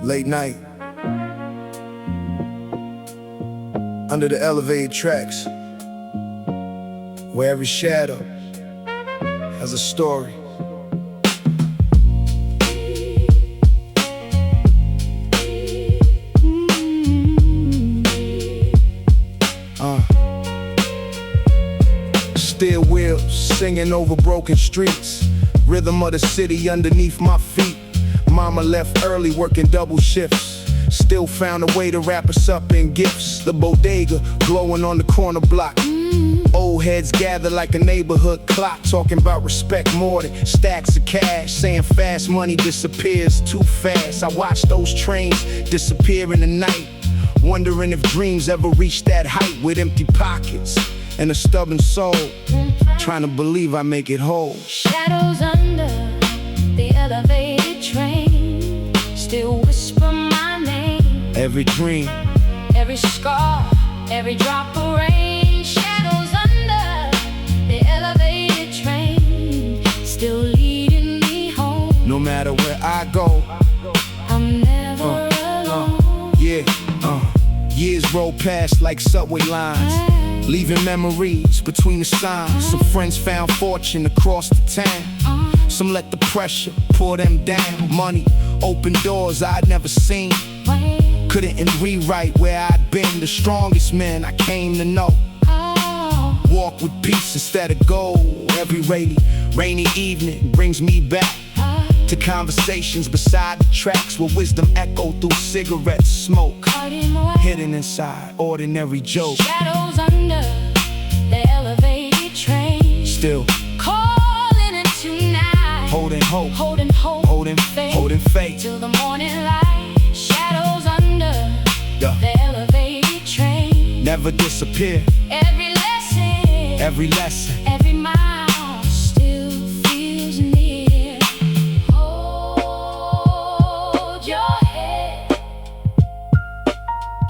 late night, under the elevated tracks, where every shadow has a story. Steel wheels singing over broken streets, rhythm of the city underneath my feet. Mama left early working double shifts, still found a way to wrap us up in gifts. The bodega glowing on the corner block, old heads gather like a neighborhood clock, talking about respect more than stacks of cash, saying fast money disappears too fast. I watch those trains disappear in the night, wondering if dreams ever reach that height, with empty pockets and a stubborn soul, trying to believe I make it whole. Shadows under the elevated train still whisper my name. Every dream, every scar, every drop of rain. Shadows under the elevated train still leading me home. No matter where I go, I'm never alone. Years roll past like subway lines, leaving memories between the signs. Some friends found fortune across the town, some let the pressure pour them down. Money opened doors I'd never seen, couldn't rewrite where I'd been. The strongest men I came to know walk with peace instead of gold. Every rainy evening brings me back to conversations beside the tracks, where wisdom echoed through cigarette smoke, hidden inside ordinary jokes. Shadows under the elevated train Still calling into night, holding hope, holding hope, holding faith till the morning light. Shadows under the elevated train never disappear. Every lesson, every mile still feels near. Hold your head,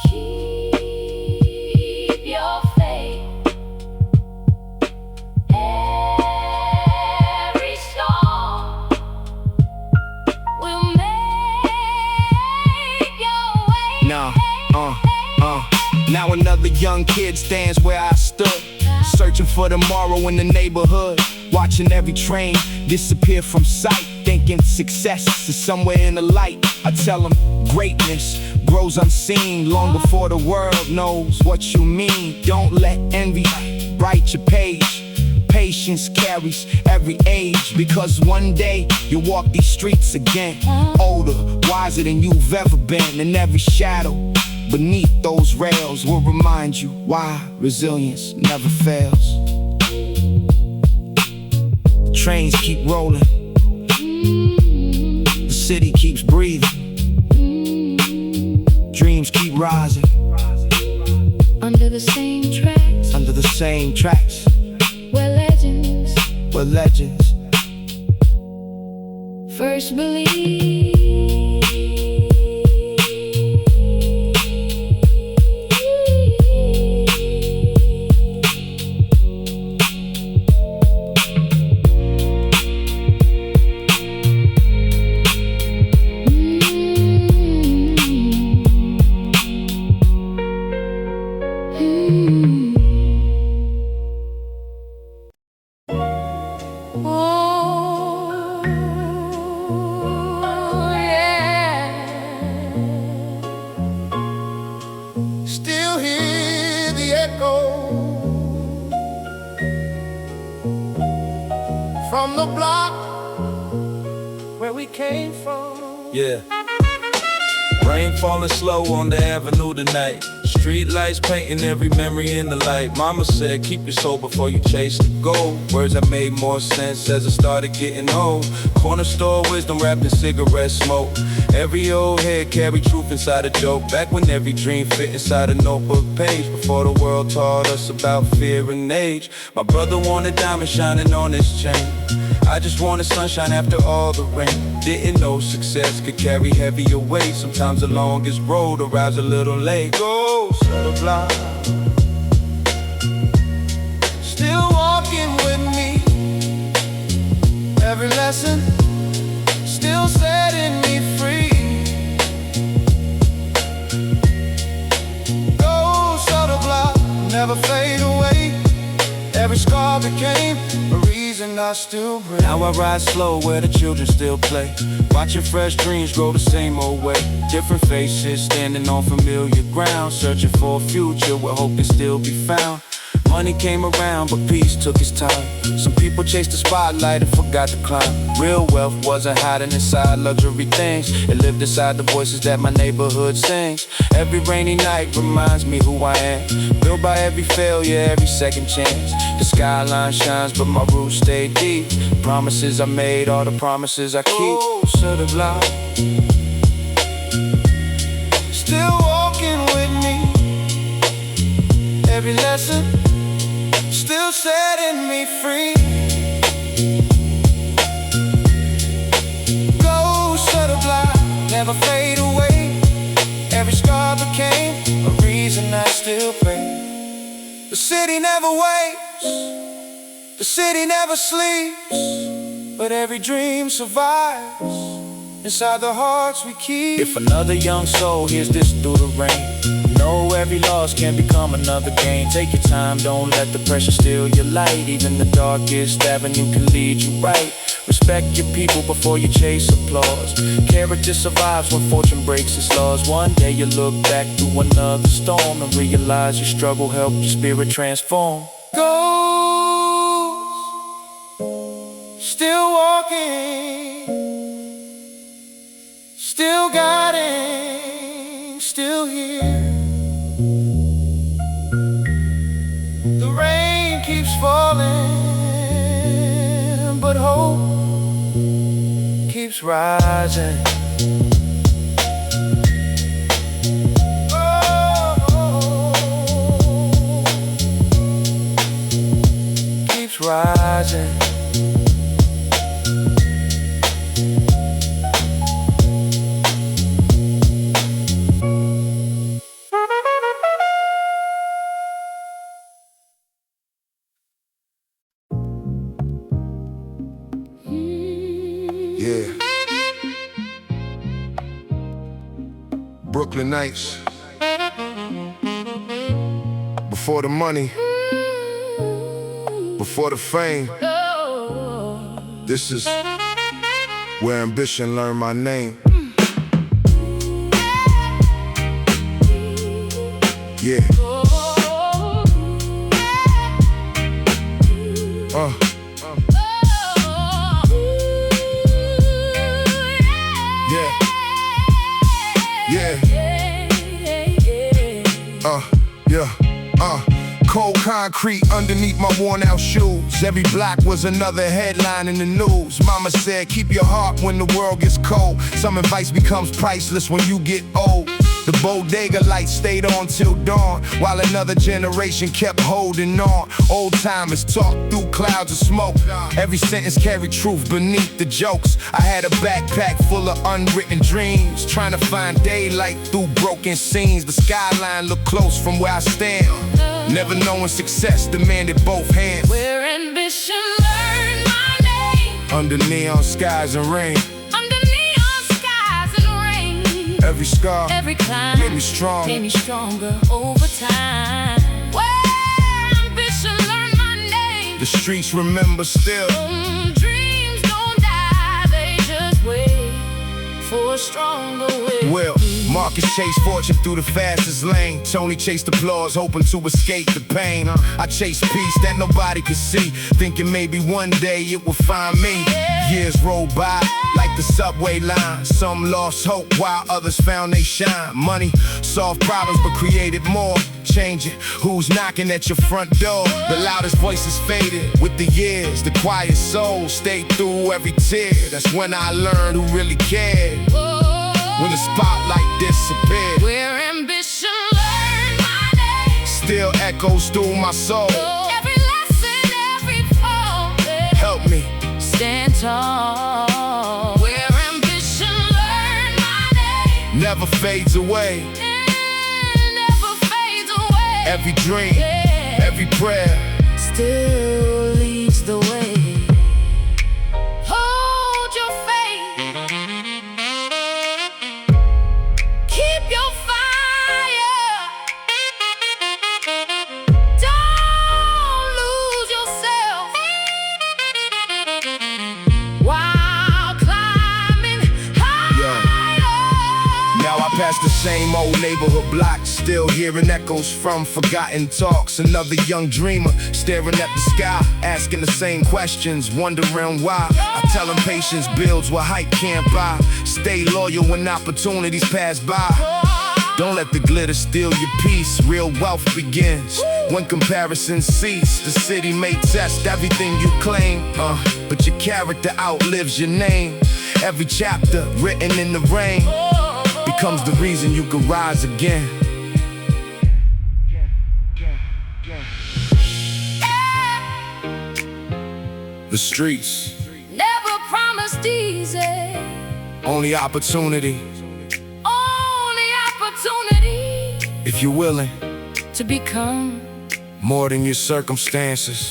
keep your faith. Every storm will make your way. Now another young kid stands where I stood, searching for tomorrow in the neighborhood, watching every train disappear from sight, thinking success is somewhere in the light. I tell them greatness grows unseen long before the world knows what you mean. Don't let envy write your page. Patience carries every age, because one day you'll walk these streets again, older, wiser than you've ever been. And every shadow beneath those rails will remind you why resilience never fails. Trains keep rolling, the city keeps breathing, dreams keep rising, Under the same tracks, where legends first believe. From the block where we came from. Yeah. Rain falling slow on the avenue tonight. Street lights painting every memory in the light. Mama said keep your soul before you chase the goal. Words that made more sense as I started getting old. Corner store wisdom wrapped in cigarette smoke. Every old head carried truth inside a joke. Back when every dream fit inside a notebook page. Before the world taught us about fear and age. My brother wanted diamonds shining on his chain. I just wanted sunshine after all the rain. Didn't know success could carry heavier weight. Sometimes the longest road arrives a little late. Goes to the block, still walking with me. Every lesson still setting me free. never fade away. Every scar became a reason I still pray. Now I ride slow where the children still play, watching fresh dreams grow the same old way. Different faces standing on familiar ground, searching for a future where hope can still be found. Money came around, but peace took its time. Some people chased the spotlight and forgot to climb. Real wealth wasn't hiding inside luxury things. It lived inside the voices that my neighborhood sings. Every rainy night reminds me who I am, built by every failure, every second chance. The skyline shines, but my roots stay deep. Promises I made, all the promises I keep. Oh, should have lied. Still walking with me. Every lesson still setting me free. Ghosts of the blind never fade away. Every scar became a reason I still pray. The city never waits, the city never sleeps, but every dream survives inside the hearts we keep. If another young soul hears this through the rain, know every loss can become another gain. Take your time, don't let the pressure steal your light. Even the darkest avenue can lead you right. Respect your people before you chase applause. Character survives when fortune breaks its laws. One day you look back through another storm and realize your struggle helped your spirit transform. Ghosts still walking, still guiding, still here. The rain keeps falling, but hope keeps rising. Oh, keeps rising. Yeah. Brooklyn Nights. Before the money, before the fame, this is where ambition learned my name. Yeah. Cold concrete underneath my worn out shoes. Every block was another headline in the news. Mama said, keep your heart when the world gets cold. Some advice becomes priceless when you get old. The bodega lights stayed on till dawn, while another generation kept holding on. Old timers talked through clouds of smoke. Every sentence carried truth beneath the jokes. I had a backpack full of unwritten dreams, trying to find daylight through broken scenes. The skyline looked close from where I stand, never knowing success demanded both hands. Where ambition learned my name, under neon skies and rain. under neon skies and rain. Every scar, every climb made me strong, made me stronger over time. Where ambition learned my name, the streets remember still. Dreams don't die, they just wait for a stronger way. Well, Marcus chased fortune through the fastest lane. Tony chased applause, hoping to escape the pain. I chased peace that nobody could see, thinking maybe one day it would find me. Years rolled by like the subway line. Some lost hope while others found they shine. Money solved problems but created more. Changing who's knocking at your front door. The loudest voices faded with the years. The quiet soul stayed through every tear. That's when I learned who really cared. When the spotlight disappeared, Where ambition learned my name, still echoes through my soul. every lesson, every fall, Help me stand tall. Where ambition learned my name, never fades away. never fades away. Every dream, every prayer still leads the way. Hold your faith, keep your fire, past the same old neighborhood block, still hearing echoes from forgotten talks. Another young dreamer staring at the sky, asking the same questions, wondering why. I tell him patience builds what hype can't buy. Stay loyal when opportunities pass by. Don't let the glitter steal your peace. Real wealth begins when comparisons cease. The city may test everything you claim, but your character outlives your name. Every chapter written in the rain becomes the reason you can rise again. The streets never promised easy. only opportunity. Only opportunity If you're willing to become more than your circumstances.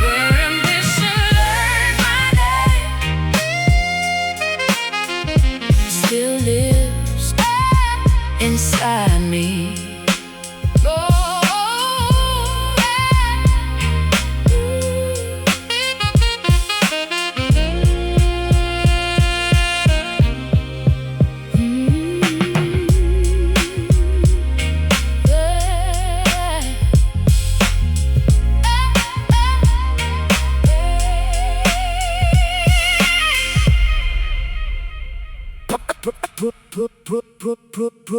their ambition. Learn my name still lives inside me.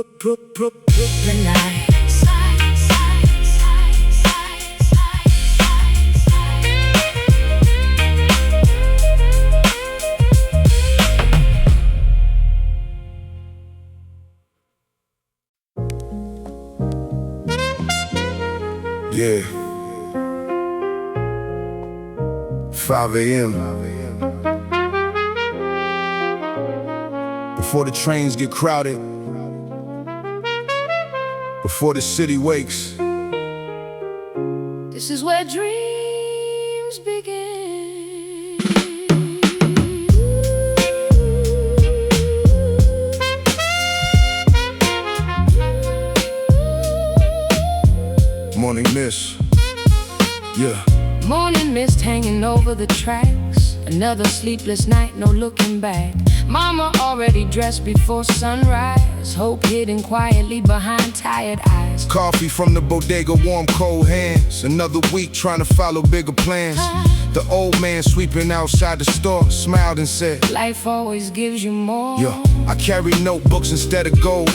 Brooklyn nights. Yeah. 5 a.m. Before the trains get crowded, before the city wakes, This is where dreams begin. morning mist. Yeah. Morning mist hanging over the tracks. Another sleepless night, no looking back. Mama already dressed before sunrise. Hope hidden quietly behind tired eyes. Coffee from the bodega, warm cold hands. Another week trying to follow bigger plans. The old man sweeping outside the store smiled and said, Life always gives you more. yo, I carry notebooks instead of gold,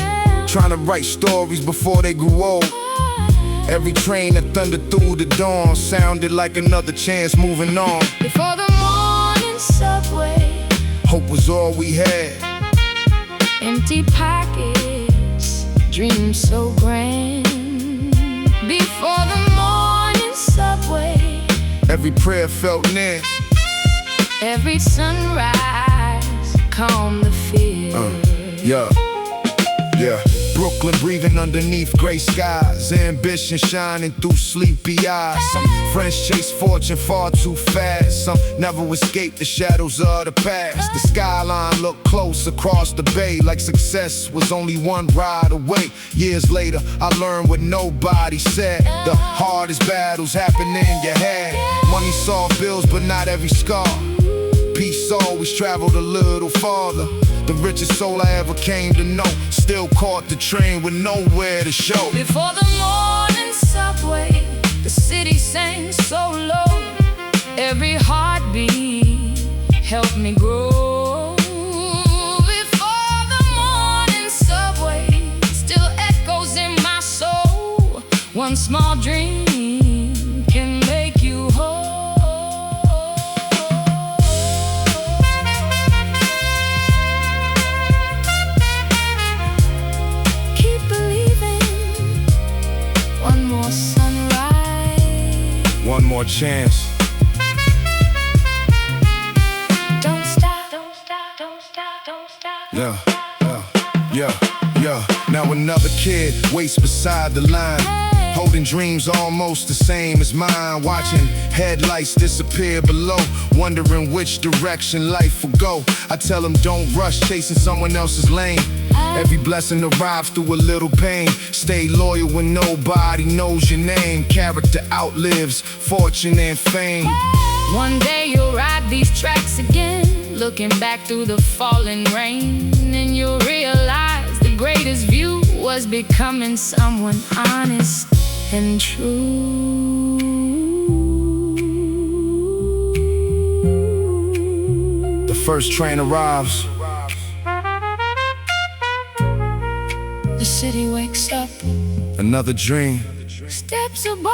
trying to write stories before they grew old. Every train that thundered through the dawn sounded like another chance moving on. Before the morning subway, Hope was all we had. empty pockets, dreams so grand. Before the morning subway, Every prayer felt near. every sunrise calmed the fear. Yeah, yeah. Brooklyn breathing underneath gray skies, ambition shining through sleepy eyes. Some friends chase fortune far too fast, some never escape the shadows of the past. The skyline looked close across the bay, like success was only one ride away. Years later, I learned what nobody said. The hardest battles happen in your head. Money solved bills, but not every scar. Peace always traveled a little farther. The richest soul I ever came to know still caught the train with nowhere to show. Before the morning subway, the city sang so low. Every heartbeat helped me grow. Before the morning subway, still echoes in my soul. One small dream can make you whole. One more chance. Don't stop, don't stop, don't stop, don't stop. Yeah. Now another kid waits beside the line, holding dreams almost the same as mine. Watching headlights disappear below, wondering which direction life will go. I tell him don't rush chasing someone else's lane. Every blessing arrives through a little pain. Stay loyal when nobody knows your name. Character outlives fortune and fame. One day you'll ride these tracks again, looking back through the falling rain, and you'll realize the greatest view was becoming someone honest and true. The first train arrives. The city wakes up, Another dream. steps a boy.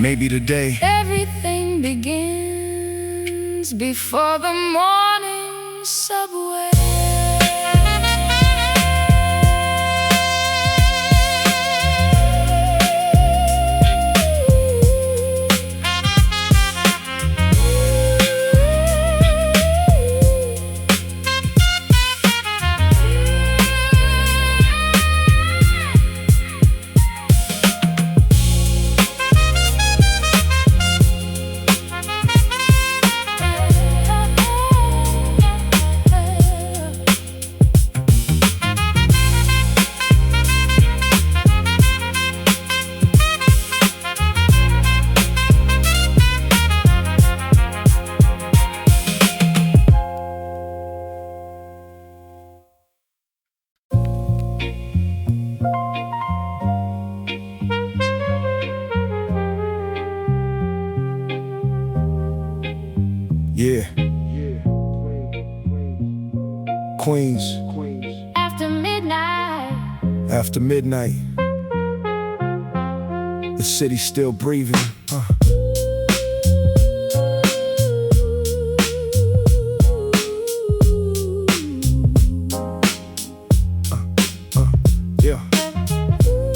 Maybe today. Everything begins before the morning subway. Yeah. Queens. After midnight, After midnight. The city's still breathing. Yeah.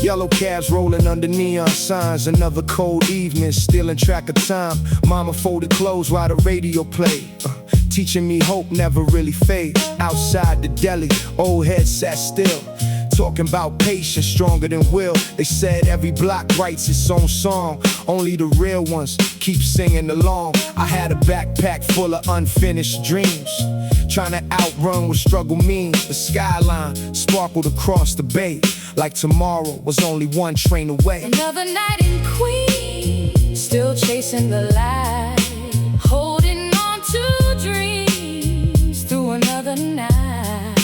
Yellow cabs rolling under neon signs. Another cold evening, stealing track of time. Mama folded clothes while the radio played. Teaching me hope never really fades. Outside the deli, old head sat still, talking about patience stronger than will. They said every block writes its own song, only the real ones keep singing along. I had a backpack full of unfinished dreams, trying to outrun what struggle means. The skyline sparkled across the bay, like tomorrow was only one train away. another night in Queens, still chasing the light, holding on to dreams through another night.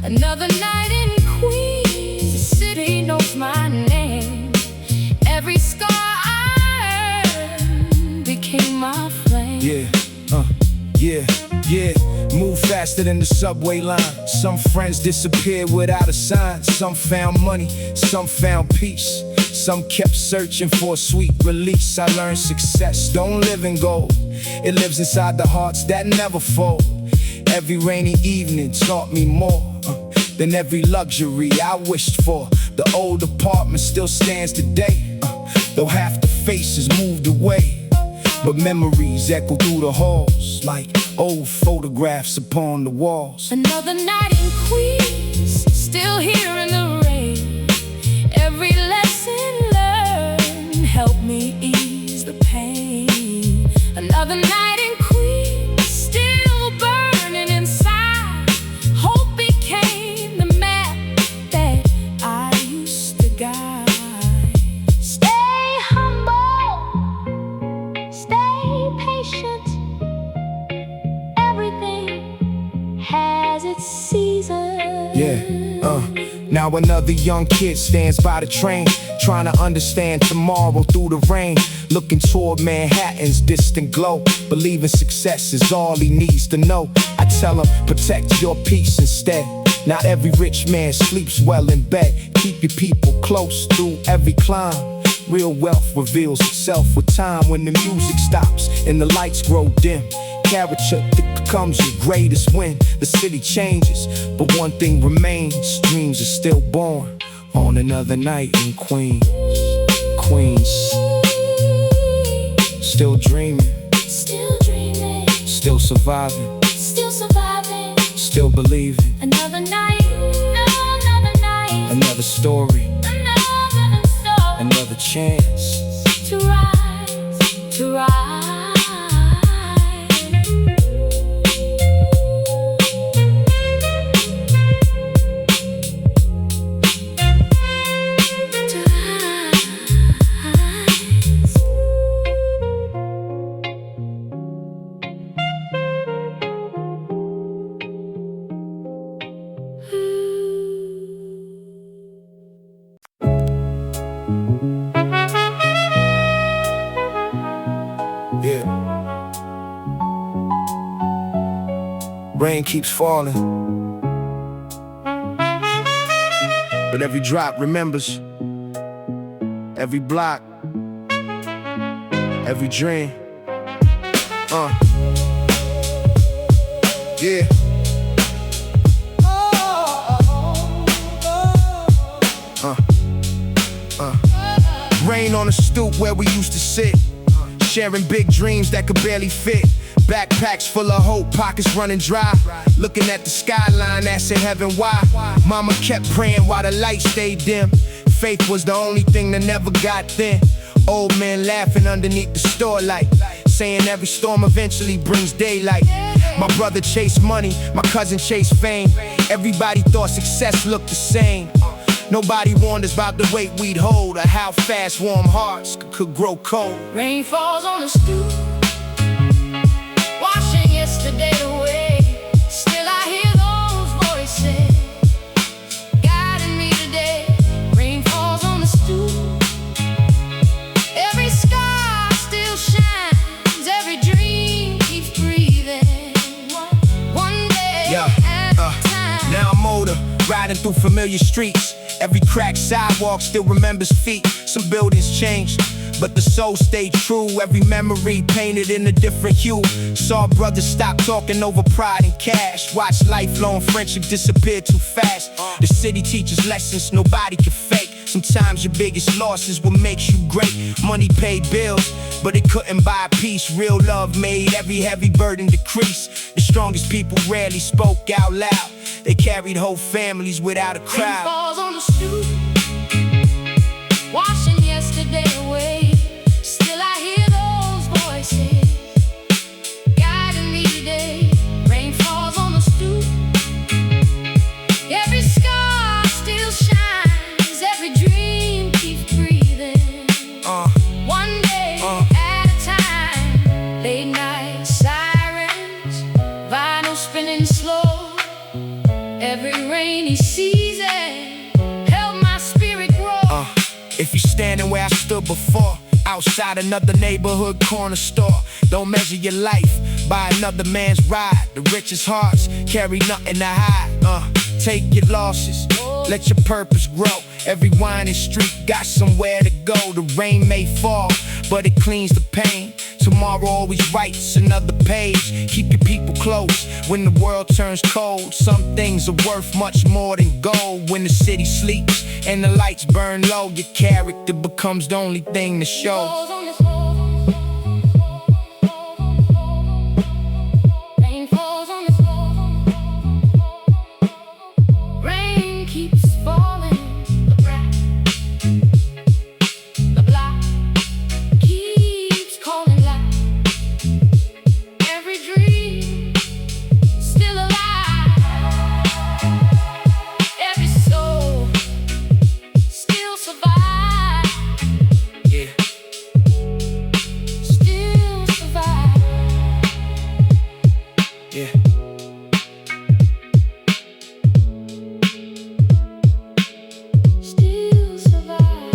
Another night in Queens, the city knows my name. Every scar I earned became my flame. Yeah. Move faster than the subway line. Some friends disappeared without a sign. Some found money, some found peace. Some kept searching for a sweet release. I learned success don't live in gold. It lives inside the hearts that never fold. Every rainy evening taught me more than every luxury I wished for. The old apartment still stands today, though half the faces moved away. But memories echo through the halls like old photographs upon the walls. Another night in Queens, still here in the rain. Every lesson learned helped me ease the pain. Another night in Queens, still burning inside. Hope became the map that I used to guide. Stay humble, stay patient. Everything has its season. Now another young kid stands by the train, trying to understand tomorrow through the rain. Looking toward Manhattan's distant glow, believing success is all he needs to know. I tell him, protect your peace instead. Not every rich man sleeps well in bed. Keep your people close through every climb. Real wealth reveals itself with time. When the music stops and the lights grow dim, character becomes your greatest win. The city changes, but one thing remains. Dreams are still born on another night in Queens. Still dreaming, still surviving, still believing. Another night, Another story, another chance to rise, to rise. Rain keeps falling, but every drop remembers. Every block, every dream. Yeah. Rain on the stoop where we used to sit, sharing big dreams that could barely fit. Backpacks full of hope, pockets running dry. Looking at the skyline, asking heaven why. Mama kept praying while the lights stayed dim. Faith was the only thing that never got thin. Old men laughing underneath the store light, saying every storm eventually brings daylight. My brother chased money, my cousin chased fame. Everybody thought success looked the same. Nobody warned us about the weight we'd hold, or how fast warm hearts could grow cold. Rain falls on the stoop, washing yesterday away. Still I hear those voices guiding me today. Rain falls on the stoop, every sky still shines, every dream keeps breathing. One day at a time. Now I'm older, riding through familiar streets. Every cracked sidewalk still remembers feet. Some buildings changed, but the soul stayed true. Every memory painted in a different hue. Saw brothers stop talking over pride and cash. Watch lifelong friendship disappear too fast. The city teaches lessons nobody can fake. Sometimes your biggest loss is what makes you great. Money paid bills, but it couldn't buy peace. Real love made every heavy burden decrease. The strongest people rarely spoke out loud. They carried whole families without a crowd. Rain falls on the stoop, washing yesterday away. Still I hear those voices guiding me today. Rain falls on the stoop, every scar still shines, every dream keeps breathing. One day at a time. Late night sirens, vinyl spinning slow. Every rainy season helped my spirit grow. If you're standing where I stood before, outside another neighborhood corner store, don't measure your life by another man's ride. The richest hearts carry nothing to hide. Take your losses, let your purpose grow. Every winding street got somewhere to go. The rain may fall, but it cleans the pain. Tomorrow always writes another page. Keep your people close when the world turns cold. Some things are worth much more than gold. When the city sleeps and the lights burn low, your character becomes the only thing that shows. Rain falls on the floor. Rain keeps falling. The block keeps calling loud. Every dream still alive. Every soul still survive. Yeah. Still survive. Yeah. Still survive.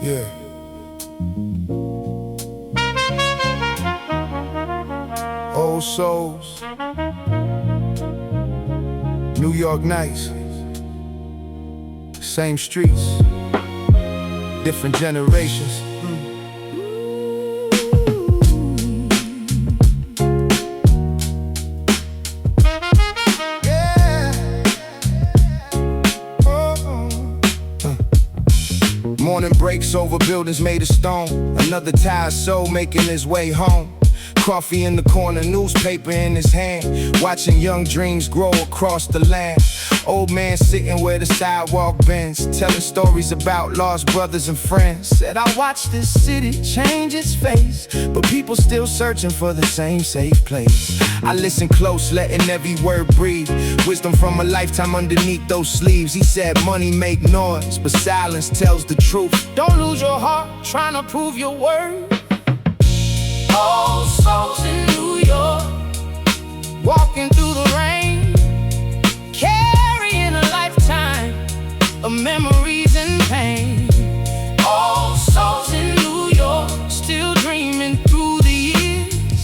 Yeah. Old souls, New York nights, same streets, different generations. Morning breaks over buildings made of stone. Another tired soul making his way home. Coffee in the corner, newspaper in his hand, watching young dreams grow across the land. Old man sitting where the sidewalk bends, telling stories about lost brothers and friends. Said, I watched this city change its face, but people still searching for the same safe place. I listen close, letting every word breathe. Wisdom from a lifetime underneath those sleeves. He said, money make noise, but silence tells the truth. Don't lose your heart trying to prove your worth. Old souls in New York, Walking through the rain, carrying a lifetime of memories and pain. Old souls in New York, still dreaming through the years.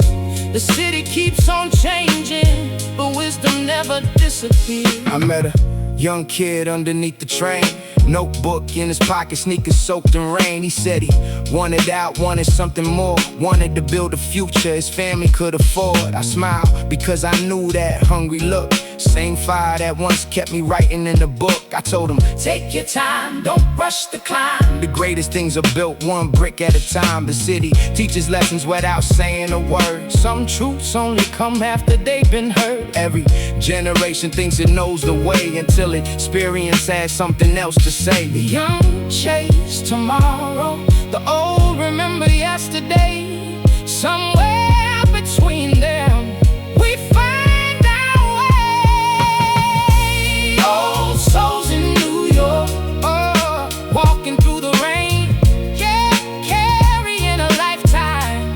The city keeps on changing, but wisdom never disappears. I met a young kid underneath the train, notebook in his pocket, sneakers soaked in rain. He said he wanted out, wanted something more, wanted to build a future his family could afford. I smiled because I knew that hungry look, same fire that once kept me writing in the book. I told him, take your time, don't rush the climb. The greatest things are built one brick at a time. The city teaches lessons without saying a word. Some truths only come after they've been heard. Every generation thinks it knows the way until experience has something else to say. The young chase tomorrow, the old remember yesterday. Somewhere between them, we find our way. Old souls in New York, walking through the rain, yeah, carrying a lifetime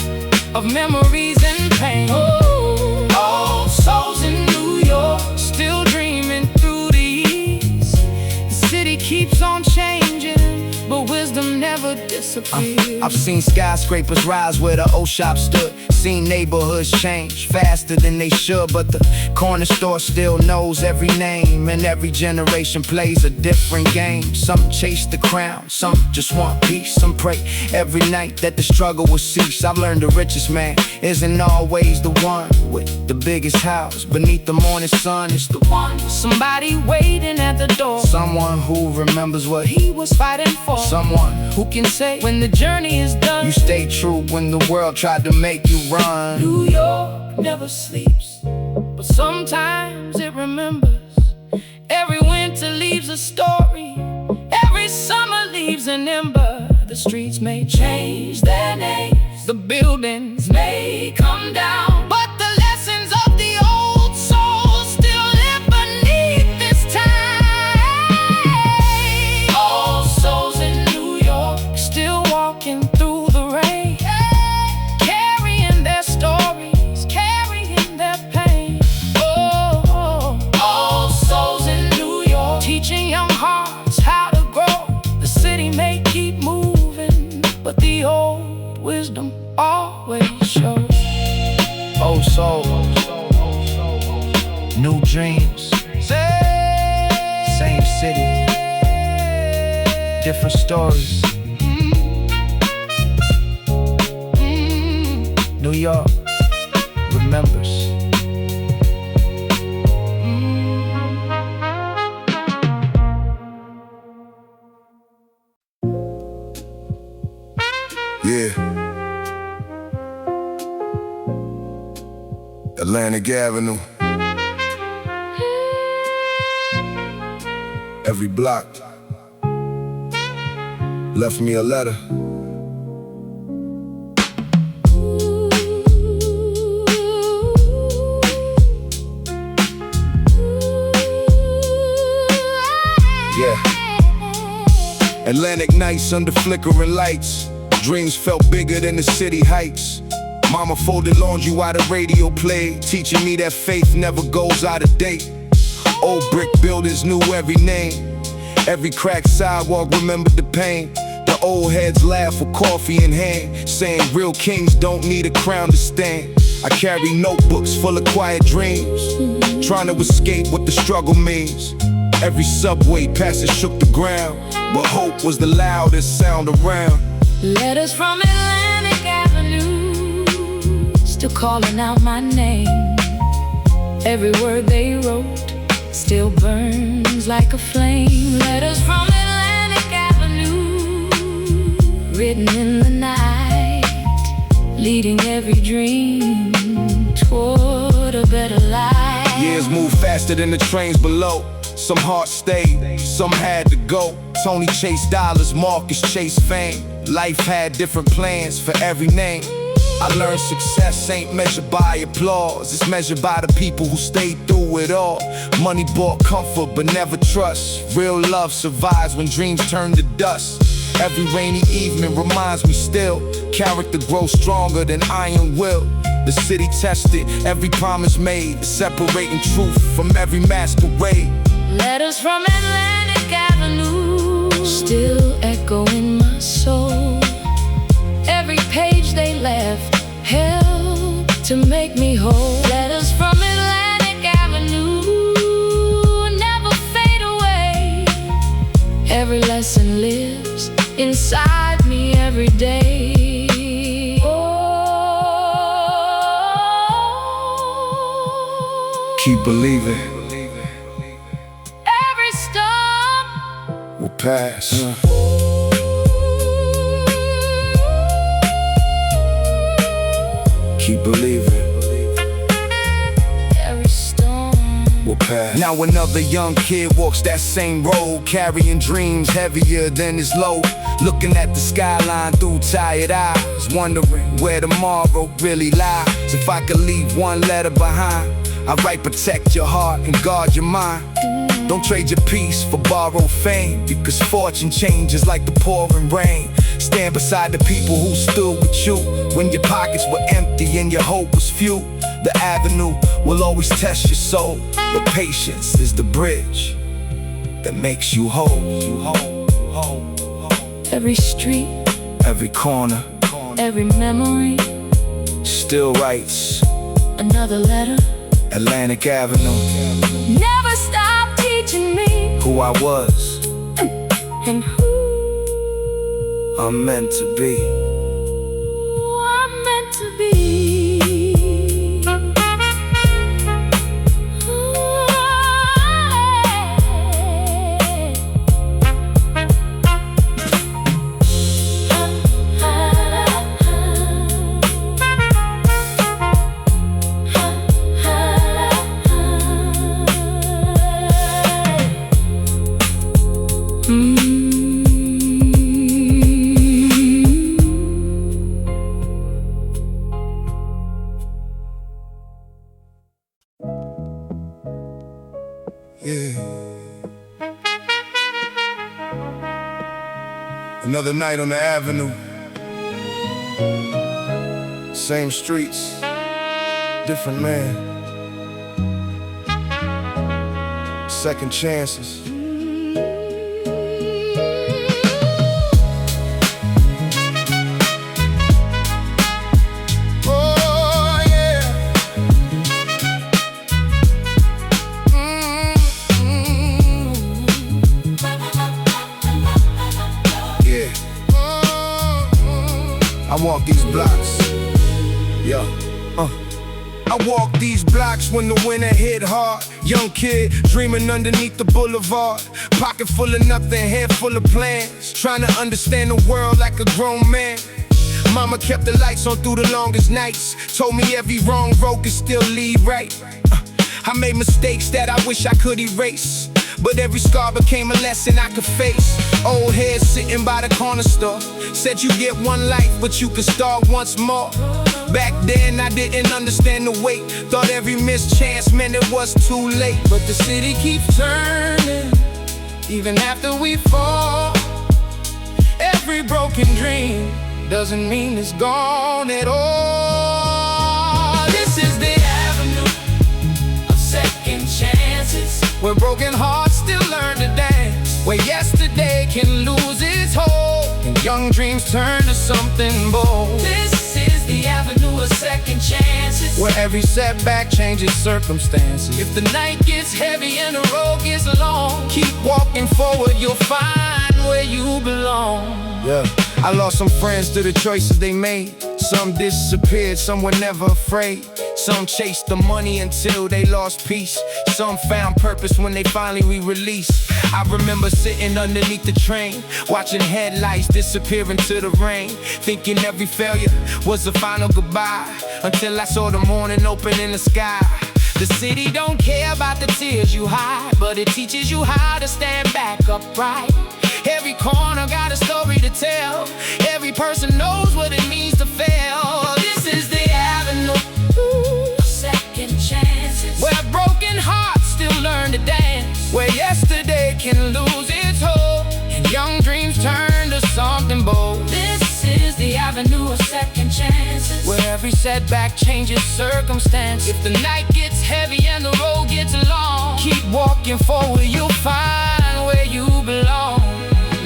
of memories and pain. Old souls in New York, still dreaming through the years. The city keeps on changing, but wisdom never disappears. I've seen skyscrapers rise where the old shop stood, seen neighborhoods change faster than they should, but the corner store still knows every name, and every generation plays a different game. Some chase the crown, some just want peace, some pray every night that the struggle will cease. I've learned the richest man isn't always the one with the biggest house beneath the morning sun. It's the one, somebody waiting at the door, someone who remembers what he was fighting for, someone who can say when the journey is done, you stay true when the world tried to make you run. New York never sleeps, but sometimes it remembers. Every winter leaves a story, every summer leaves an ember. The streets may change their names, the buildings may come down, but the lessons of the old souls still live beneath this time. Old souls in New York, still walking through the rain, carrying their stories, carrying their pain. Old souls in New York, teaching young hearts how to grow. The city may keep moving, but the old wisdom always shows. Old soul, new dreams, same city, different stories. New York remembers. Yeah. Atlantic Avenue. Every block left me a letter. Yeah. Atlantic nights under flickering lights. Dreams felt bigger than the city heights. Mama folded laundry while the radio played, teaching me that faith never goes out of date. Old brick buildings knew every name. Every cracked sidewalk remembered the pain. The old heads laugh with coffee in hand, saying real kings don't need a crown to stand. I carry notebooks full of quiet dreams, trying to escape what the struggle means. Every subway passage shook the ground, but hope was the loudest sound around. Letters from Atlantic Avenue, still calling out my name. Every word they wrote still burns like a flame. Letters from Atlantic Avenue, written in the night, leading every dream toward a better life. Years move faster than the trains below. Some hearts stayed, some had to go. Tony chased dollars, Marcus chased fame. Life had different plans for every name. I learned success ain't measured by applause, it's measured by the people who stayed through it all. Money bought comfort but never trust. Real love survives when dreams turn to dust. Every rainy evening reminds me still, character grows stronger than iron will. The city tested, every promise made, separating truth from every masquerade. Letters from Atlanta Atlantic Avenue still echo in my soul. Every page they left helped to make me whole. Letters from Atlantic Avenue never fade away. Every lesson lives inside me every day. Keep believing. Every storm Will pass. Keep believing. every storm. Will pass. Now another young kid walks that same road, carrying dreams heavier than his load. Looking at the skyline through tired eyes, wondering where tomorrow really lies. If I could leave one letter behind, I'd write protect your heart and guard your mind. Don't trade your peace for borrowed fame, because fortune changes like the pouring rain. Stand beside the people who stood with you when your pockets were empty and your hope was few. The avenue will always test your soul, but patience is the bridge that makes you whole. Every street, Every corner every memory, still writes another letter. Atlantic Avenue. Never stop teaching me Who I was, and who I'm meant to be. I'm meant to be. Another night on the avenue. Same streets, different man. Second chances. Oh yeah. Yeah. I walk these blocks. Yeah. I walk these blocks when the winter hit hard. Young kid dreaming underneath the boulevard. Pocket full of nothing, head full of plans. Trying to understand the world like a grown man. Mama kept the lights on through the longest nights. Told me every wrong road could still lead right. I made mistakes that I wish I could erase, but every scar became a lesson I could face. Old head sitting by the corner store said you get one life, but you could start once more. Back then I didn't understand the weight. Thought every missed chance meant it was too late. But the city keeps turning, even after we fall. Every broken dream doesn't mean it's gone at all. This is the avenue of second chances, where broken hearts still learn to dance, where yesterday can lose its hold and young dreams turn to something bold. This is the avenue of second chances, where every setback changes circumstances. If the night gets heavy and the road gets long, keep walking forward, you'll find where you belong. Yeah, I lost some friends to the choices they made. Some disappeared, some were never afraid. Some chased the money until they lost peace. Some found purpose when they finally re-released. I remember sitting underneath the train, watching headlights disappear into the rain, thinking every failure was a final goodbye, until I saw the morning open in the sky. The city don't care about the tears you hide, but it teaches you how to stand back upright. Every corner got a story to tell. Every person knows what it means to fail. This is the avenue of second chances, where broken hearts still learn to dance, where yesterday can lose its hold and young dreams turn to something bold. This is the avenue of second chances, where every setback changes circumstance. If the night gets heavy and the road gets long, keep walking forward, you'll find where you belong.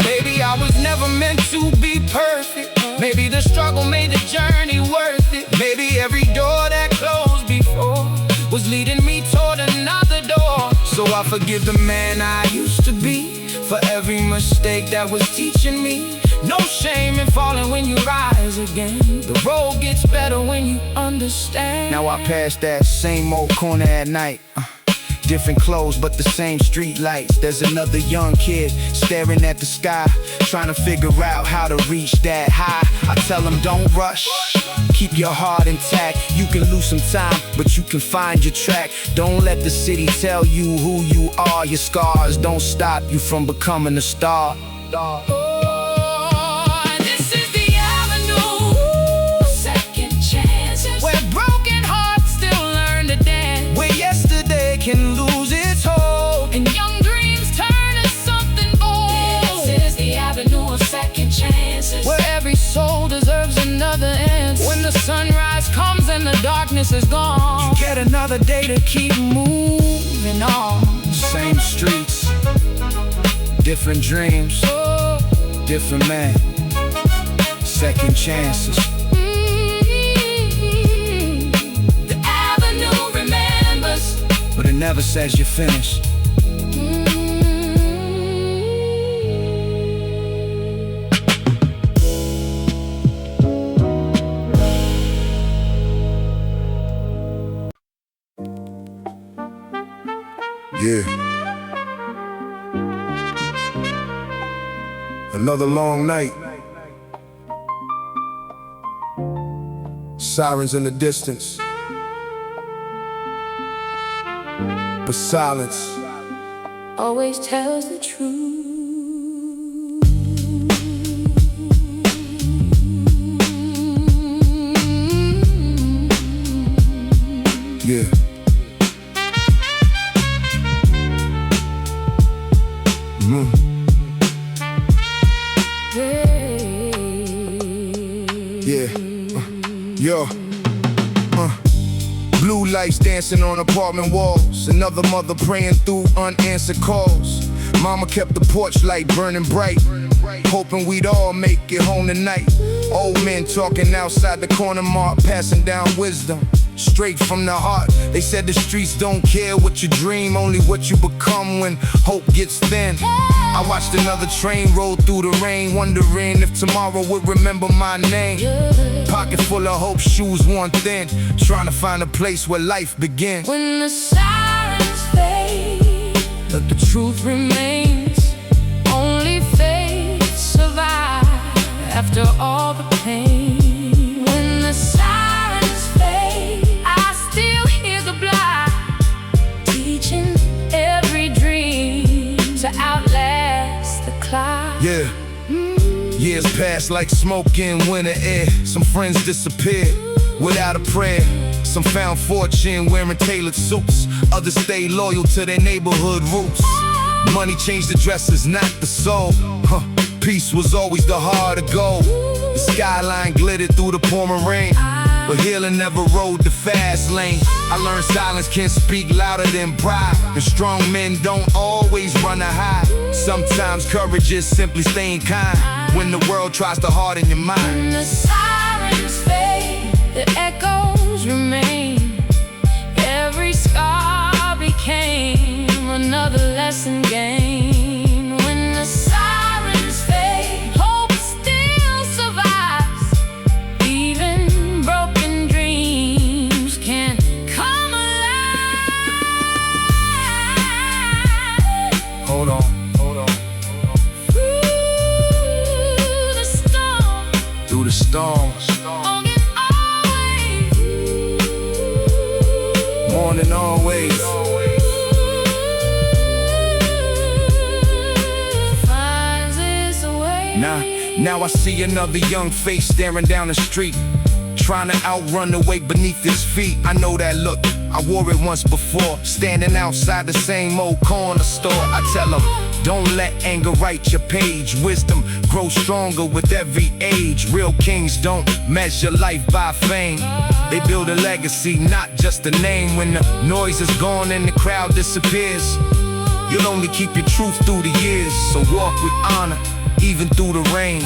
Maybe I was never meant to be perfect. Maybe the struggle made the journey worth it. Maybe every door that closed before was leading me toward another door. So I forgive the man I used to be for every mistake that was teaching me. No shame in falling when you rise again. The road gets better when you understand. Now I pass that same old corner at night. Different clothes but the same street lights. There's another young kid staring at the sky, trying to figure out how to reach that high. I tell him don't rush, keep your heart intact. You can lose some time, but you can find your track. Don't let the city tell you who you are. Your scars don't stop you from becoming a star. This is the avenue, second chances, Where broken hearts still learn to dance, where yesterday can lose its hold, and young dreams turn to something bold. This is the avenue of second chances, where every soul deserves another answer. When the sunrise comes and the darkness is gone, you get another day to keep moving on. Same streets, different dreams, different man, second chances. the avenue remembers. But it never says you're finished. Yeah. Another long night. Sirens in the distance, but silence Always tells the truth. Yeah. Yeah. Yo. Blue lights dancing on apartment walls. Another mother praying through unanswered calls. Mama kept the porch light burning bright, hoping we'd all make it home tonight. Old men talking outside the corner mark, passing down wisdom straight from the heart. They said the streets don't care what you dream, only what you become when hope gets thin. I watched another train roll through the rain, wondering if tomorrow would remember my name. Pocket full of hope, shoes worn thin, trying to find a place where life begins. When the sirens fade, But the truth remains. Only faith survives after all the pain. When the sirens fade, I still hear the block teaching every dream to outlast the clock. Yeah. Years pass like smoke in winter air. Some friends disappeared without a prayer. Some found fortune wearing tailored suits. Others stay loyal to their neighborhood roots. Money changed the dresses, not the soul. Peace was always the heart of gold. The skyline glittered through the pouring rain, but healing never rode the fast lane. I learned silence can speak louder than pride, and strong men don't always run to hide. Sometimes courage is simply staying kind when the world tries to harden your mind. When the sirens fade, the echoes remain. Every scar became another lesson gained. When the sirens fade, hope still survives. Even broken dreams can come alive. Hold on. Through the storms, morning always. Finds its way. Now I see another young face staring down the street, trying to outrun the weight beneath his feet. I know that look, I wore it once before, standing outside the same old corner store. I tell him, don't let anger write your page. Wisdom grows stronger with every age. Real kings don't measure life by fame. They build a legacy, not just a name. When the noise is gone and the crowd disappears, You'll only keep your truth through the years. So walk with honor, even through the rain,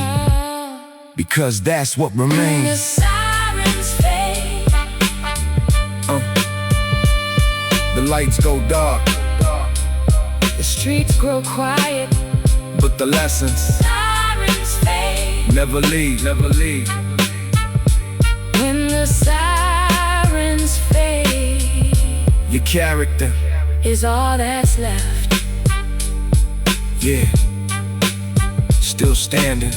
because that's what When the remains. sirens fade, The lights go dark, the streets grow quiet. but the lessons Sirens fade. never leave, never leave. When the sirens fade, Your character, is all that's left. yeah, still standing.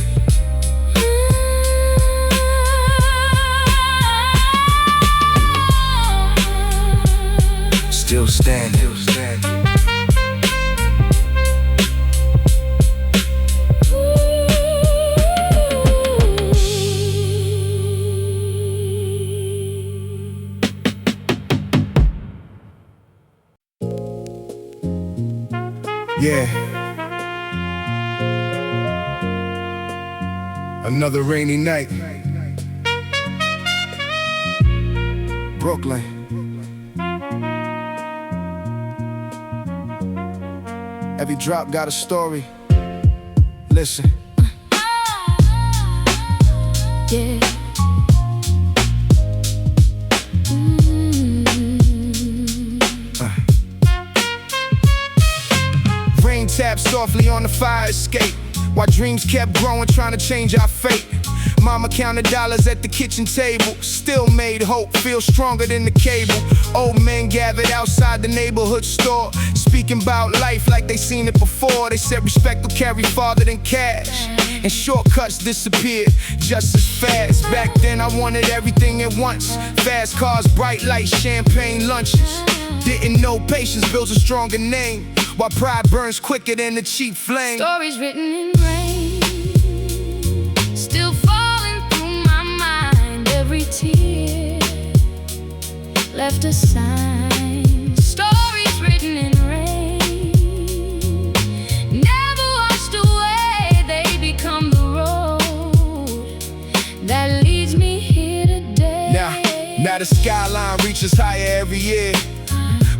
Still standing. Yeah. Another rainy night. Brooklyn. Every drop got a story. Listen. Yeah. Rain tapped softly on the fire escape, while dreams kept growing, trying to change our fate. Mama counted dollars at the kitchen table, still made hope feel stronger than the cable. Old men gathered outside the neighborhood store, speaking about life like they seen it before. They said respect will carry farther than cash, and shortcuts disappeared just as fast. Back then I wanted everything at once. Fast cars, bright lights, champagne lunches. Didn't know patience builds a stronger name, while pride burns quicker than a cheap flame. Stories written in rain, still falling through my mind. Every tear left a sign. Stories written in rain, never washed away. They become the road that leads me here today. Now the skyline reaches higher every year,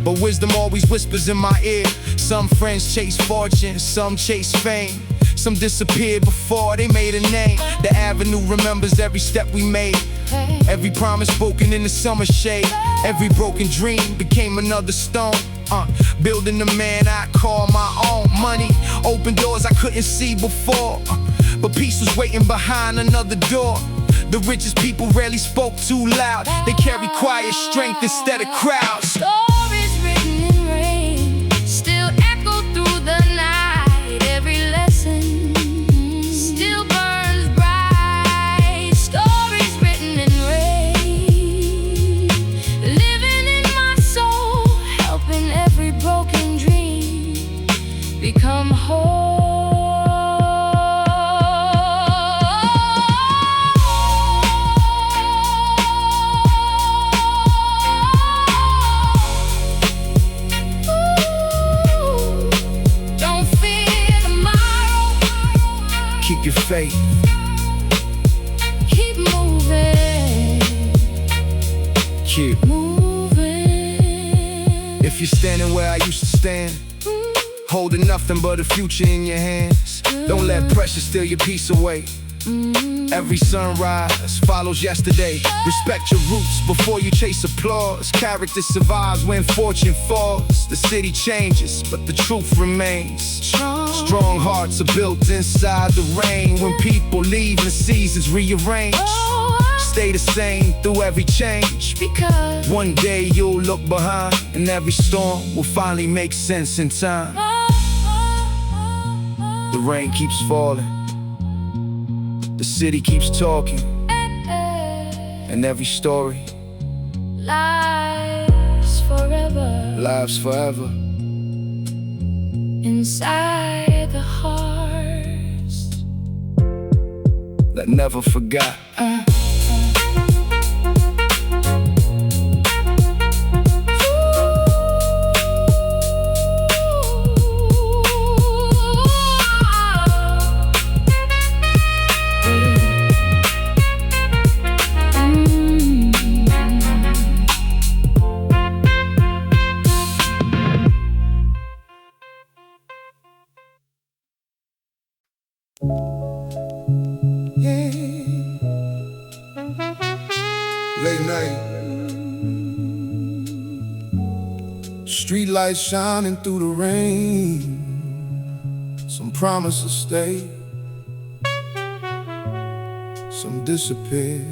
but wisdom always whispers in my ear. Some friends chase fortune, some chase fame. Some disappeared before they made a name. The avenue remembers every step we made, every promise spoken in the summer shade. Every broken dream became another stone, building the man I call my own. Money opened doors I couldn't see before, but peace was waiting behind another door. The richest people rarely spoke too loud. They carry quiet strength instead of crowds. Stories written in rain, still echo through the night. Every lesson still burns bright. Stories written in rain, living in my soul, helping every broken dream become whole. Keep your faith, Keep moving, keep. moving. If you're standing where I used to stand, holding nothing but a future in your hands, don't let pressure steal your peace away. Every sunrise follows yesterday. Respect your roots before you chase applause. Character survives when fortune falls. The city changes, but the truth remains. Strong hearts are built inside the rain. When people leave and seasons rearrange, stay the same through every change, Because one day you'll look behind, and every storm will finally make sense in time. The rain keeps falling, the city keeps talking, and every story lives forever lives forever inside the hearts that never forgot. Late night. Street lights shining through the rain. Some promise to stay, some disappear.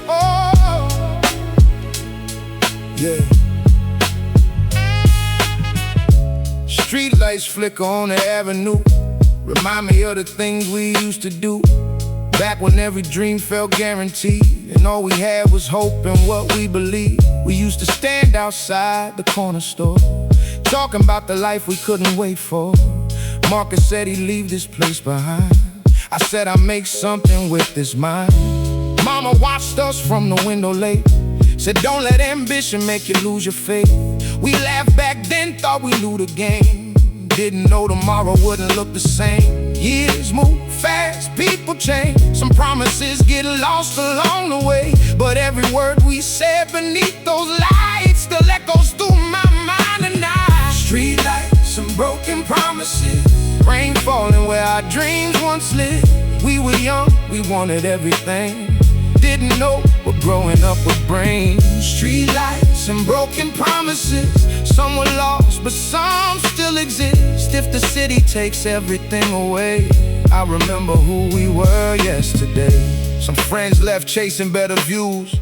Oh, yeah. Street lights flicker on the avenue, remind me of the things we used to do. Back when every dream felt guaranteed, and all we had was hope and what we believed. We used to stand outside the corner store, talking about the life we couldn't wait for. Marcus said he'd leave this place behind. I said I'd make something with this mind. Mama watched us from the window late, said don't let ambition make you lose your faith. We laughed back then, thought we knew the game, didn't know tomorrow wouldn't look the same. Years move fast, people change, some promises get lost along the way, but every word we said beneath those lights still echoes through my mind and I. Street lights, some broken promises, rain falling where our dreams once lived. We were young, we wanted everything, didn't know what growing up would bring. Street lights and broken promises, some were lost, but some still exist. If the city takes everything away, I remember who we were yesterday. Some friends left chasing better views,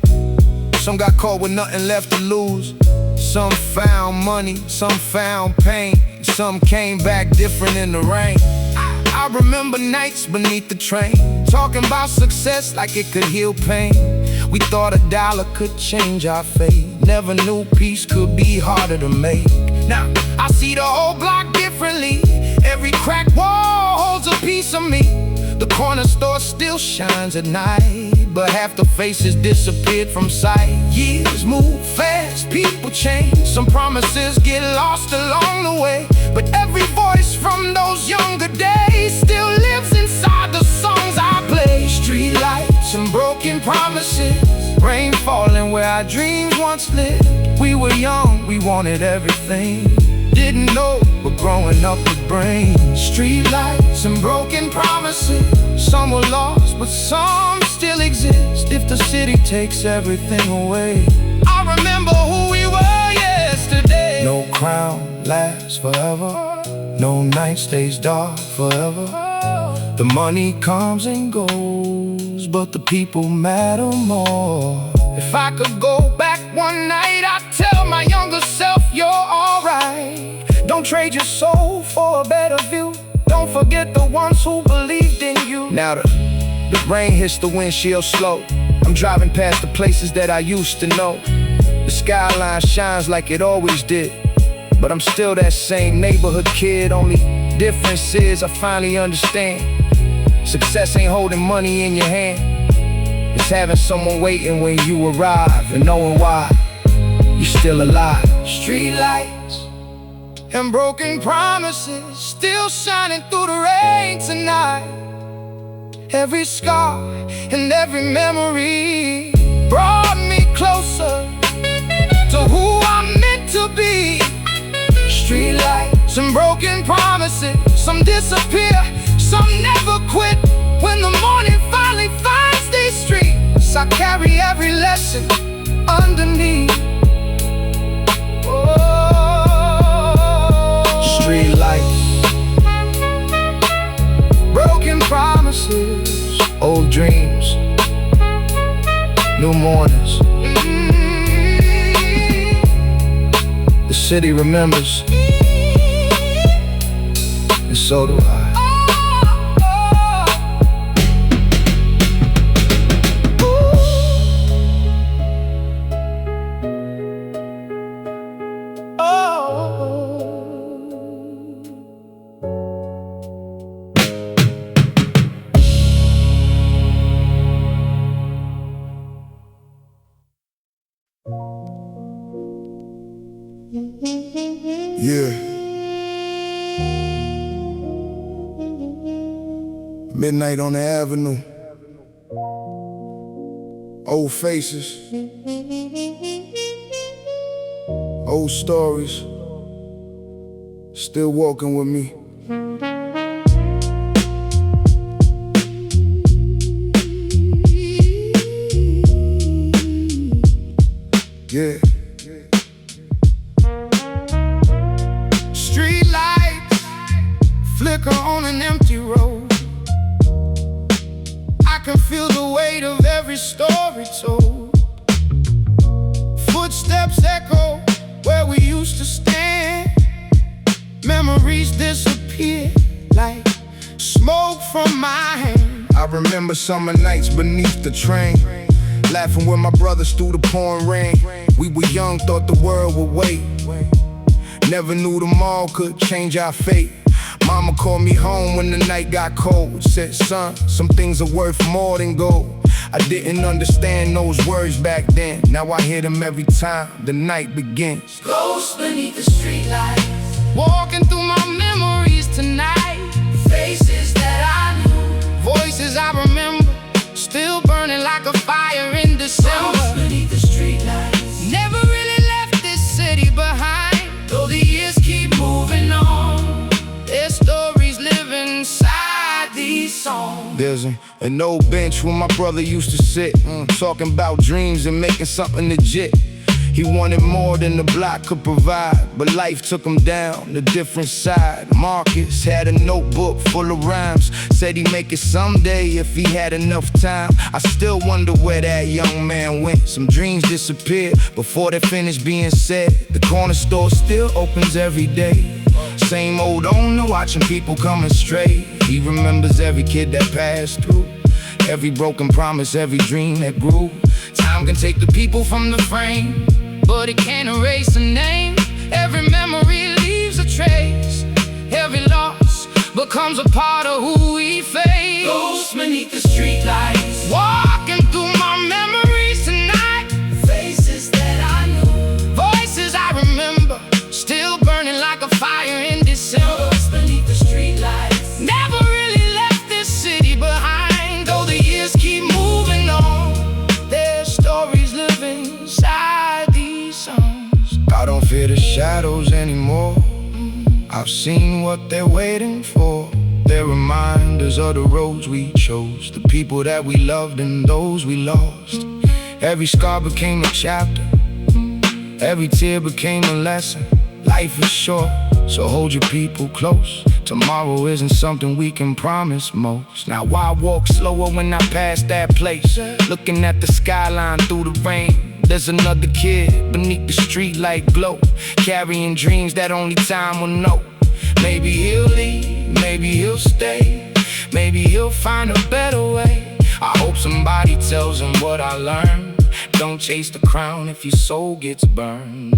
some got caught with nothing left to lose. Some found money, some found pain, some came back different in the rain. I remember nights beneath the train, talking about success like it could heal pain. We thought $1 could change our fate, never knew peace could be harder to make. Now, I see the whole block differently, every cracked wall holds a piece of me. The corner store still shines at night, but half the faces disappeared from sight. Years move fast, people change, some promises get lost along the way, but every voice from those younger days still lives inside the songs I play. Street lights and broken promises, rain falling where our dreams once lived. We were young, we wanted everything, didn't know what growing up would bring. Street lights and broken promises, some were lost, but some still exist. If the city takes everything away, I remember who we were yesterday. No crown lasts forever, no night stays dark forever. The money comes and goes, but the people matter more. If I could go back one night, I'd tell my younger self you're alright. Don't trade your soul for a better view, don't forget the ones who believed in you. Now the rain hits the windshield slow, I'm driving past the places that I used to know. The skyline shines like it always did, but I'm still that same neighborhood kid. Only difference is I finally understand, success ain't holding money in your hand, it's having someone waiting when you arrive and knowing why you're still alive. Street lights and broken promises still shining through the rain tonight. Every scar and every memory brought me closer to who I'm meant to be. Street lights and broken promises, some disappear, some never quit. When the morning finally finds these streets, I carry every lesson underneath. Street lights, broken promises, old dreams, new mornings. The city remembers, and so do I. Yeah. Midnight on the avenue. Old faces, old stories, still walking with me. Yeah. Street lights flicker on an empty road. I can feel the weight of every story told. Footsteps echo where we used to stand. Memories disappear like smoke from my hand. I remember summer nights beneath the train, laughing with my brothers through the pouring rain. We were young, thought the world would wait. Never knew tomorrow could change our fate. Mama called me home when the night got cold. Said, son, some things are worth more than gold. I didn't understand those words back then. Now I hear them every time the night begins. Ghosts beneath the streetlights, Walking through my memories tonight. faces that I knew. Voices I remember, still burning like a fire in Ghosts December. beneath the streetlights, Never really left this city behind. though the years keep moving on. Their stories live inside these songs. There's an old bench where my brother used to sit, talking about dreams and making something legit. He wanted more than the block could provide, but life took him down a different side. Marcus had a notebook full of rhymes, said he'd make it someday if he had enough time. I still wonder where that young man went. Some dreams disappeared before they finished being said. The corner store still opens every day. Same old owner watching people come astray. He remembers every kid that passed through, every broken promise, every dream that grew. Time can take the people from the frame, but it can't erase a name. Every memory leaves a trace. Every loss becomes a part of who we face. Ghosts beneath the streetlights, Walking through my memories tonight. faces that I knew. Voices I remember, still burning like a fire in December. Ghosts beneath the streetlights, Never really left this city behind, though the years keep moving on. Their stories live inside these songs. I don't fear the shadows anymore. I've seen what they're waiting for. They're reminders of the roads we chose, the people that we loved and those we lost. Every scar became a chapter, every tear became a lesson. Life is short, so hold your people close. Tomorrow isn't something we can promise most. Now I walk slower when I pass that place, looking at the skyline through the rain. There's another kid beneath the streetlight glow, carrying dreams that only time will know. Maybe he'll leave, maybe he'll stay, maybe he'll find a better way. I hope somebody tells him what I learned. Don't chase the crown if your soul gets burned.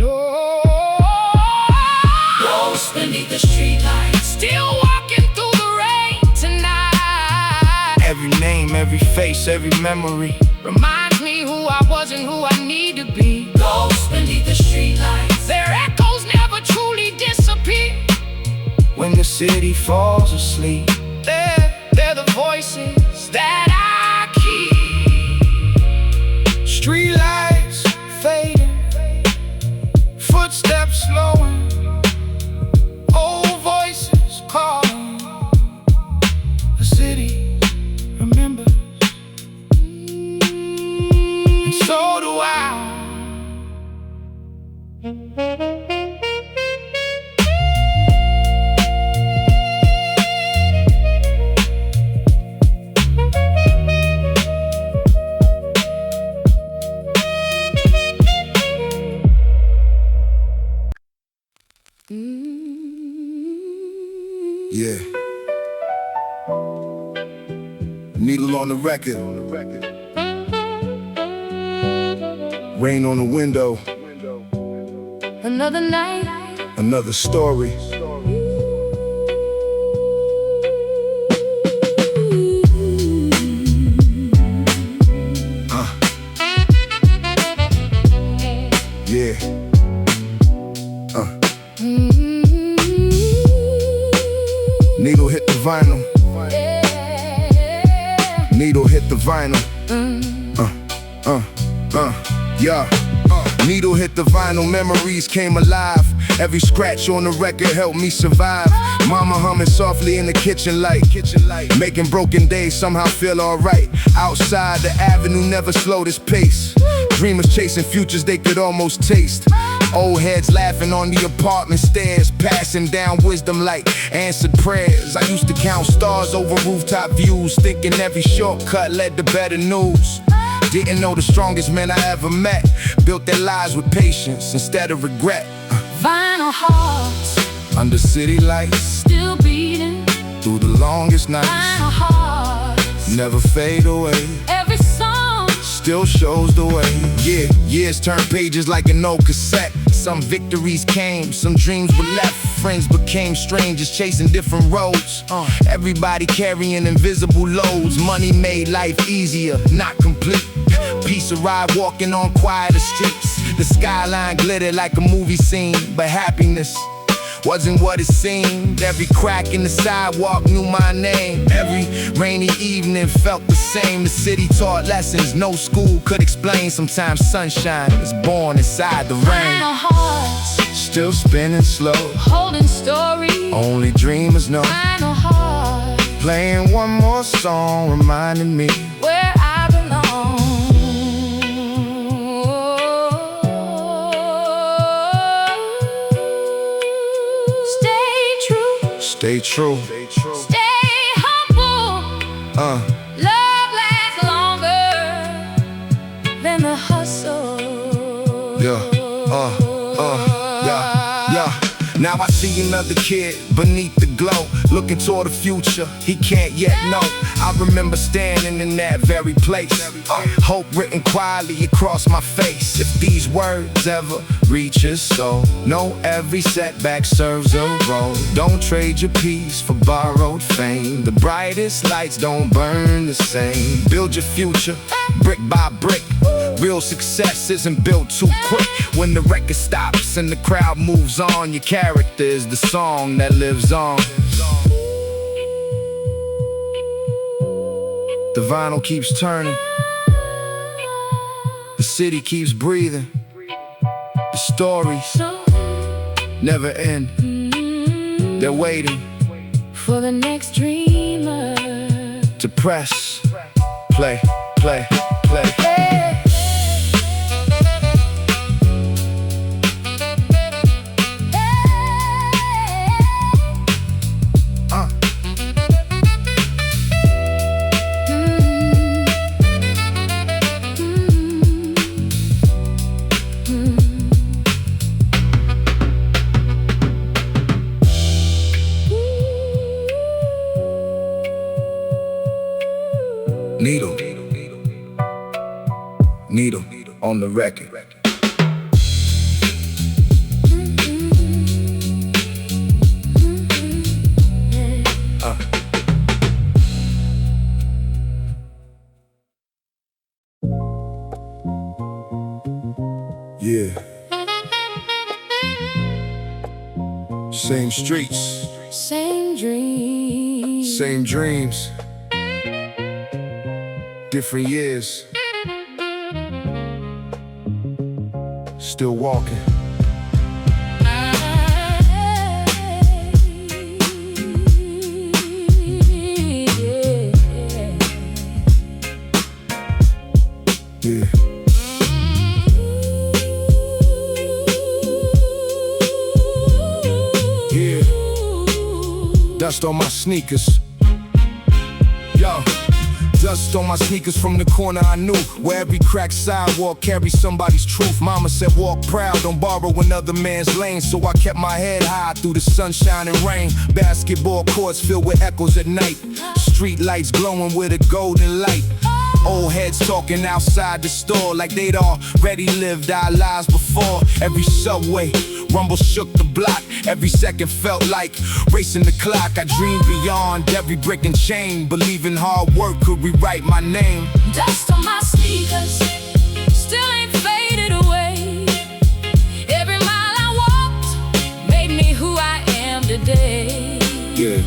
ghosts beneath the streetlights, Still walking through the rain tonight. Every name, every face, every memory Reminds me who I was and who I need to be. ghosts beneath the streetlights, Their echoes never truly disappear. when the city falls asleep. They're the voices that I keep. Streetlights fading, footsteps slowing, old voices calling. The city remembers, and so do I. Yeah. Needle on the record. Rain on the window. another night. Another story. Yeah. Needle hit the vinyl. Needle hit the vinyl. Yeah. Needle hit the vinyl, memories came alive. Every scratch on the record helped me survive. Mama humming softly in the kitchen light. Making broken days somehow feel alright. Outside the avenue never slowed its pace. Dreamers chasing futures they could almost taste. Old heads laughing on the apartment stairs, passing down wisdom like answered prayers. I used to count stars over rooftop views, thinking every shortcut led to better news. Didn't know the strongest men I ever met built their lives with patience instead of regret. Vinyl hearts Under city lights, still beating. through the longest nights, Vinyl hearts, never fade away, every song still shows the way. Yeah, years turn pages like an old cassette. Some victories came, some dreams were left. Friends became strangers, chasing different roads. Everybody carrying invisible loads. Money made life easier, not complete. Peace arrived walking on quieter streets. The skyline glittered like a movie scene, but happiness wasn't what it seemed. Every crack in the sidewalk knew my name. Every rainy evening felt the same. The city taught lessons no school could explain. Sometimes sunshine is born inside the rain. Vinyl hearts Still spinning slow, holding stories. only dreamers know. Vinyl hearts Playing one more song reminding me where I belong. Stay true, stay true. stay humble. Love lasts longer than the hustle. Yeah, Now I see another kid beneath the glow, looking toward the future he can't yet know. I remember standing in that very place, hope written quietly across my face. If these words ever reach your soul, know every setback serves a role. Don't trade your peace for borrowed fame. The brightest lights don't burn the same. Build your future brick by brick. Real success isn't built too quick. When the record stops and the crowd moves on, your character is the song that lives on. The vinyl keeps turning, the city keeps breathing. The stories never end, they're waiting For the next dreamer to press play, play, play. Needle on the record. Yeah. Same streets, Same dreams, same dreams, different years. Still walking. Yeah. Yeah. Dust on my sneakers. Yo. Dust on my sneakers from the corner I knew, where every cracked sidewalk carries somebody's truth. Mama said walk proud, don't borrow another man's lane. So I kept my head high through the sunshine and rain. Basketball courts filled with echoes at night, street lights glowing with a golden light. Old heads talking outside the store like they'd already lived our lives before. Every subway rumble shook the block. Every second felt like racing the clock. I dreamed beyond every brick and chain, believing hard work could rewrite my name. Dust on my sneakers still ain't faded away. Every mile I walked made me who I am today. Yeah.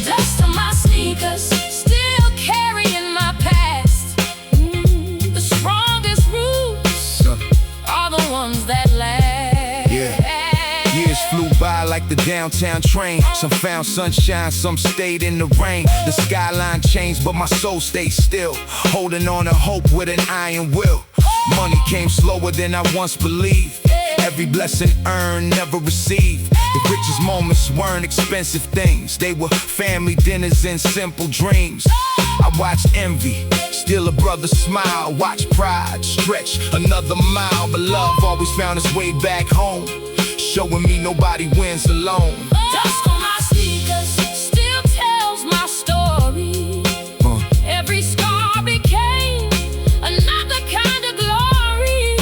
Dust on my sneakers still carrying my past. The strongest roots are the ones that last. Yeah. Years flew by like like the downtown train. Some found sunshine, some stayed in the rain. The skyline changed, but my soul stayed still, holding on to hope with an iron will. Money came slower than I once believed. Every blessing earned, never received. The richest moments weren't expensive things. They were family dinners and simple dreams. I watched envy steal a brother's smile, watch pride stretch another mile. But love always found its way back home, showing me nobody wins alone. Dust on my sneakers still tells my story. Every scar became another kind of glory.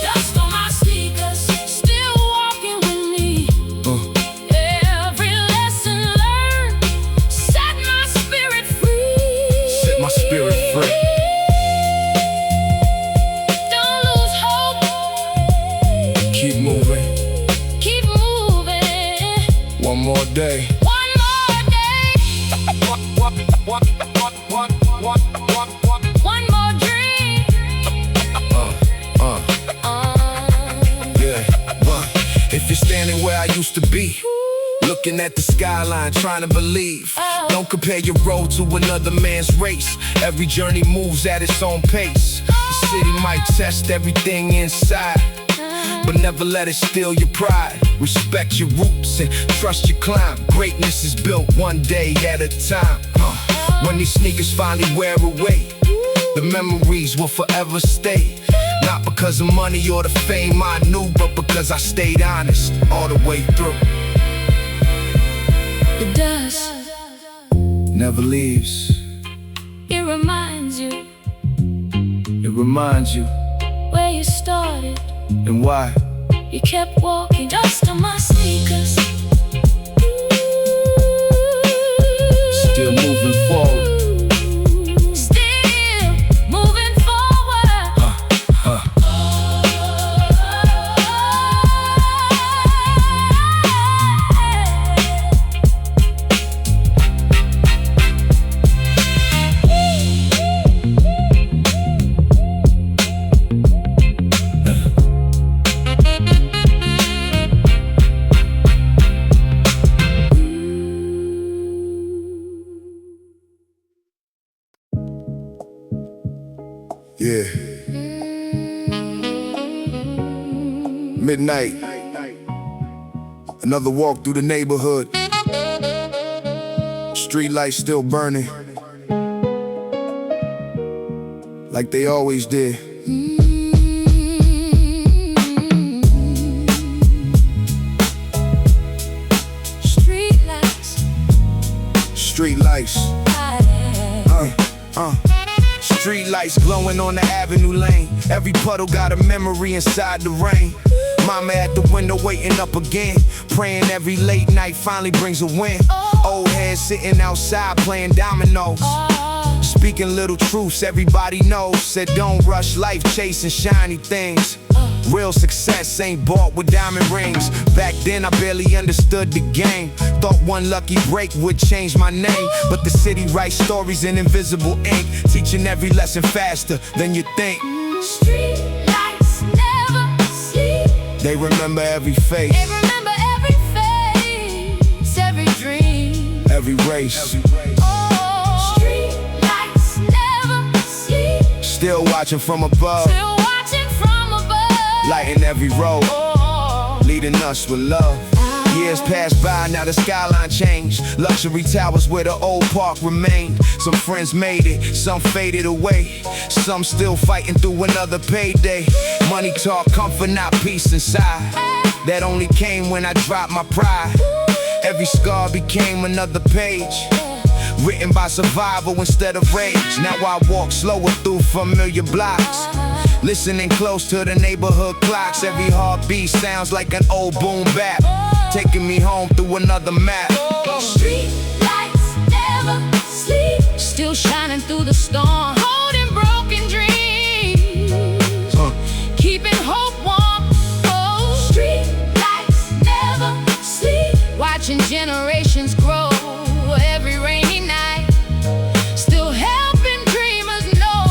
Dust on my sneakers, still walking with me. Every lesson learned set my spirit free. Set my spirit free. Don't lose hope. Keep moving. Keep moving. One more day. One more day. One more dream. Yeah. If you're standing where I used to be, looking at the skyline, trying to believe. Don't compare your road to another man's race. Every journey moves at its own pace. The city might test everything inside, but never let it steal your pride. Respect your roots and trust your climb. Greatness is built one day at a time. When these sneakers finally wear away, the memories will forever stay. Not because of money or the fame I knew, but because I stayed honest all the way through. The dust, Never leaves. it reminds you It reminds you where you started. and why. You kept walking. Dust on my sneakers. Still moving forward. Still moving forward. Yeah. Midnight. Another walk through the neighborhood. Street lights still burning, like they always did. Street lights. Street lights. Street lights glowing on the avenue lane. Every puddle got a memory inside the rain. Mama at the window waiting up again, praying every late night finally brings a win. Old heads sitting outside playing dominoes, speaking little truths everybody knows. Said don't rush life chasing shiny things. Real success ain't bought with diamond rings. Back then I barely understood the game. Thought one lucky break would change my name, but the city writes stories in invisible ink, teaching every lesson faster than you think. Street lights never sleep. They remember every face, They remember every face, every dream, every race. Oh, street lights never sleep. Still watching from above, Still watching from above. lighting every road, Oh, leading us with love. Years passed by, now the skyline changed. Luxury towers where the old park remained. Some friends made it, some faded away. Some still fighting through another payday. Money talk, comfort, not peace inside. That only came when I dropped my pride. Every scar became another page, written by survival instead of rage. Now I walk slower through familiar blocks, listening close to the neighborhood clocks. Every heartbeat sounds like an old boom bap, taking me home through another map. street lights never sleep. Still shining through the storm, holding broken dreams, keeping hope warm. Oh, street lights never sleep. Watching generations grow every rainy night, still helping dreamers know.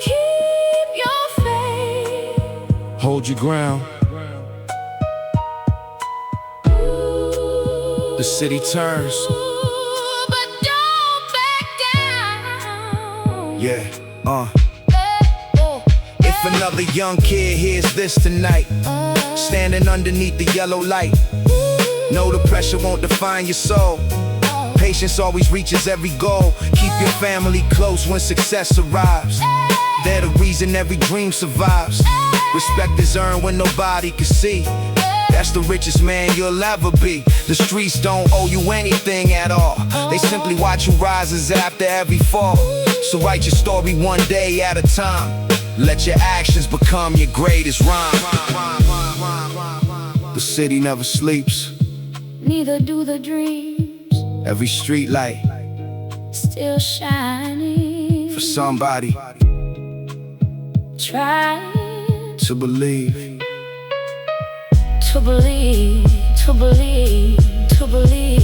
Keep your faith. hold your ground. The city turns. But don't back down. Yeah, If another young kid hears this tonight, standing underneath the yellow light, know the pressure won't define your soul. Patience always reaches every goal. Keep your family close when success arrives. They're the reason every dream survives. Respect is earned when nobody can see. That's the richest man you'll ever be. The streets don't owe you anything at all. They simply watch you rise after every fall. So write your story one day at a time. Let your actions become your greatest rhyme. The city never sleeps. Neither do the dreams. Every street light Still shining. for somebody Trying to believe. to believe, to believe, to believe.